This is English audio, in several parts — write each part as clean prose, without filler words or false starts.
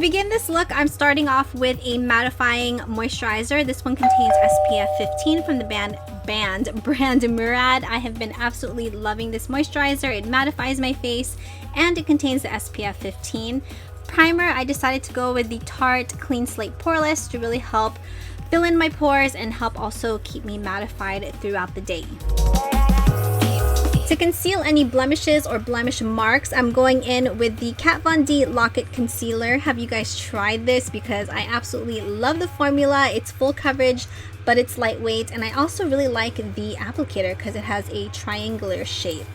To begin this look, I'm starting off with a mattifying moisturizer. This one contains SPF 15 from the brand Murad. I have been absolutely loving this moisturizer. It mattifies my face and it contains the SPF 15. Primer, I decided to go with the Tarte Clean Slate Poreless to really help fill in my pores and help also keep me mattified throughout the day. To conceal any blemishes or blemish marks, I'm going in with the Kat Von D Lock-It Concealer. Have you guys tried this? Because I absolutely love the formula. It's full coverage, but it's lightweight, and I also really like the applicator because it has a triangular shape.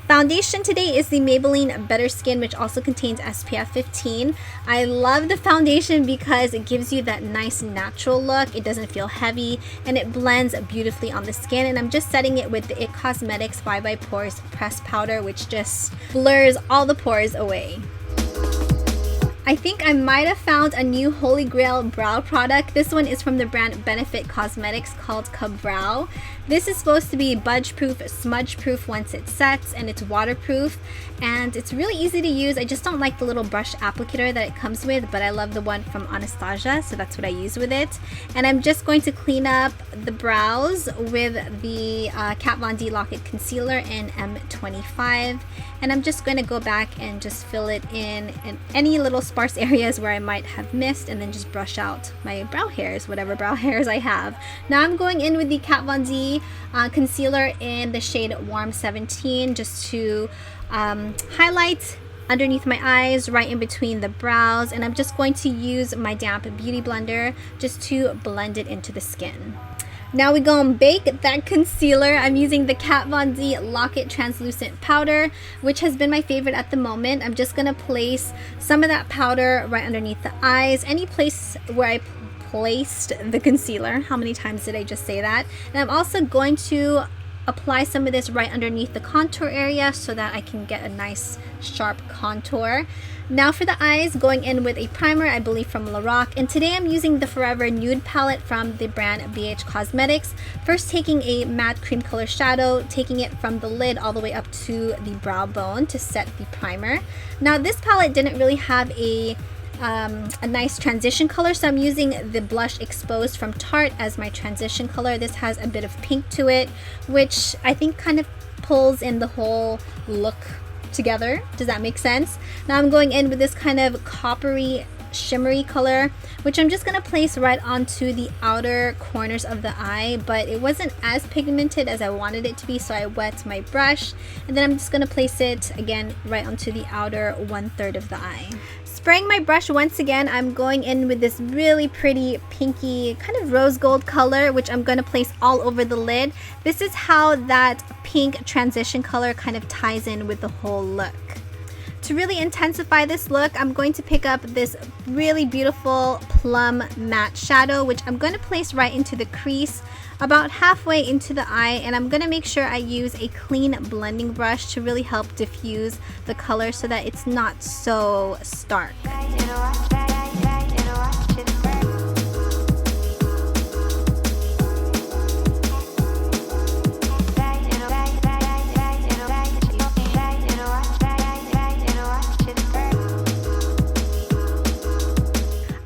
Foundation today is the Maybelline Better Skin, which also contains SPF 15. I love the foundation because it gives you that nice natural look. It doesn't feel heavy and it blends beautifully on the skin. And I'm just setting it with the IT Cosmetics 5x Pores Pressed Powder, which just blurs all the pores away. I think I might have found a new holy grail brow product. This one is from the brand Benefit Cosmetics called Ka-Brow. This is supposed to be budge proof, smudge proof once it sets, and it's waterproof, and it's really easy to use. I just don't like the little brush applicator that it comes with, but I love the one from Anastasia, so that's what I use with it. And I'm just going to clean up the brows with the Kat Von D Lock-It Concealer in M25, and I'm just going to go back and just fill it in any little sparse areas where I might have missed, and then just brush out my brow hairs, whatever brow hairs I have. Now I'm going in with the Kat Von D concealer in the shade Warm 17 just to highlight underneath my eyes, right in between the brows, and I'm just going to use my damp beauty blender just to blend it into the skin. Now we go and bake that concealer. I'm using the Kat Von D Lock-It Translucent Powder, which has been my favorite at the moment. I'm just going to place some of that powder right underneath the eyes, any place where I placed the concealer. How many times did I just say that? And I'm also going to apply some of this right underneath the contour area so that I can get a nice sharp contour. Now for the eyes, going in with a primer, I believe from Lorac, and today I'm using the Forever Nude palette from the brand BH Cosmetics. First taking a matte cream color shadow, taking it from the lid all the way up to the brow bone to set the primer. Now this palette didn't really have a nice transition color, so I'm using the Blush Exposed from Tarte as my transition color. This has a bit of pink to it, which I think kind of pulls in the whole look together. Does that make sense? Now I'm going in with this kind of coppery shimmery color, which I'm just going to place right onto the outer corners of the eye, but it wasn't as pigmented as I wanted it to be, so I wet my brush, and then I'm just going to place it again right onto the outer 1/3 of the eye. Spraying my brush once again, I'm going in with this really pretty pinky kind of rose gold color, which I'm going to place all over the lid. This is how that pink transition color kind of ties in with the whole look. To really intensify this look, I'm going to pick up this really beautiful plum matte shadow, which I'm going to place right into the crease about halfway into the eye, and I'm going to make sure I use a clean blending brush to really help diffuse the color so that it's not so stark.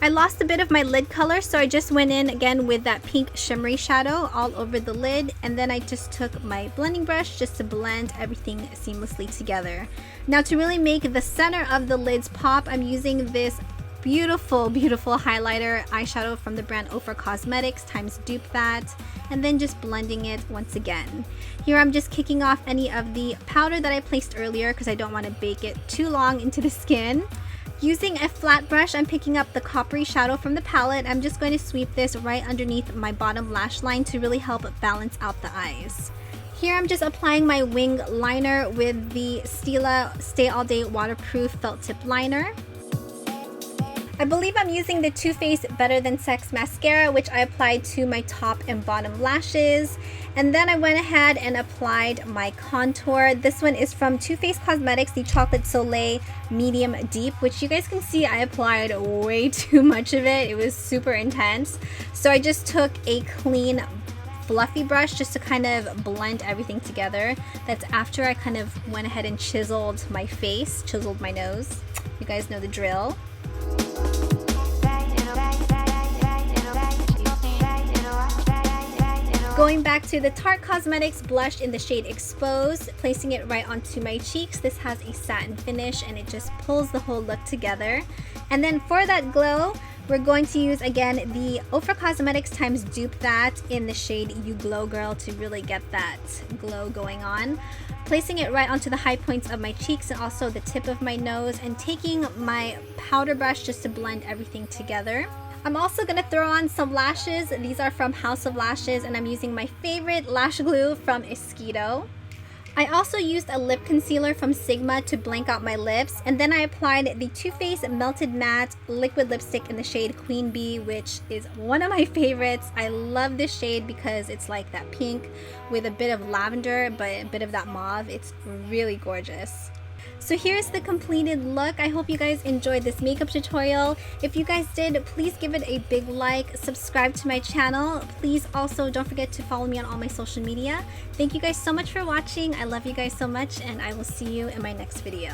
I lost a bit of my lid color, so I just went in again with that pink shimmery shadow all over the lid, and then I just took my blending brush just to blend everything seamlessly together. Now to really make the center of the lids pop, I'm using this beautiful highlighter eyeshadow from the brand Ofra Cosmetics times dupe that, and then just blending it once again. Here I'm just kicking off any of the powder that I placed earlier because I don't want to bake it too long into the skin. Using a flat brush, I'm picking up the coppery shadow from the palette. I'm just going to sweep this right underneath my bottom lash line to really help balance out the eyes. Here I'm just applying my wing liner with the Stila Stay All Day Waterproof Felt Tip Liner. I believe I'm using the Too Faced Better Than Sex mascara, which I applied to my top and bottom lashes. And then I went ahead and applied my contour. This one is from Too Faced Cosmetics, the Chocolate Soleil Medium Deep, which you guys can see I applied way too much of it. It was super intense. So I just took a clean fluffy brush just to kind of blend everything together. That's after I kind of went ahead and chiseled my face, chiseled my nose. You guys know the drill. Going back to the Tarte Cosmetics blush in the shade Exposed, placing it right onto my cheeks. This has a satin finish and it just pulls the whole look together. And then for that glow, we're going to use again the Ofra Cosmetics times Dupe That in the shade You Glow Girl to really get that glow going on. Placing it right onto the high points of my cheeks and also the tip of my nose, and taking my powder brush just to blend everything together. I'm also going to throw on some lashes. These are from House of Lashes and I'm using my favorite lash glue from Esquito. I also used a lip concealer from Sigma to blank out my lips, and then I applied the Too Faced Melted Matte liquid lipstick in the shade Queen Bee, which is one of my favorites. I love this shade because it's like that pink with a bit of lavender but a bit of that mauve. It's really gorgeous. So here's the completed look. I hope you guys enjoyed this makeup tutorial. If you guys did, please give it a big like, subscribe to my channel. Please also don't forget to follow me on all my social media. Thank you guys so much for watching. I love you guys so much and I will see you in my next video.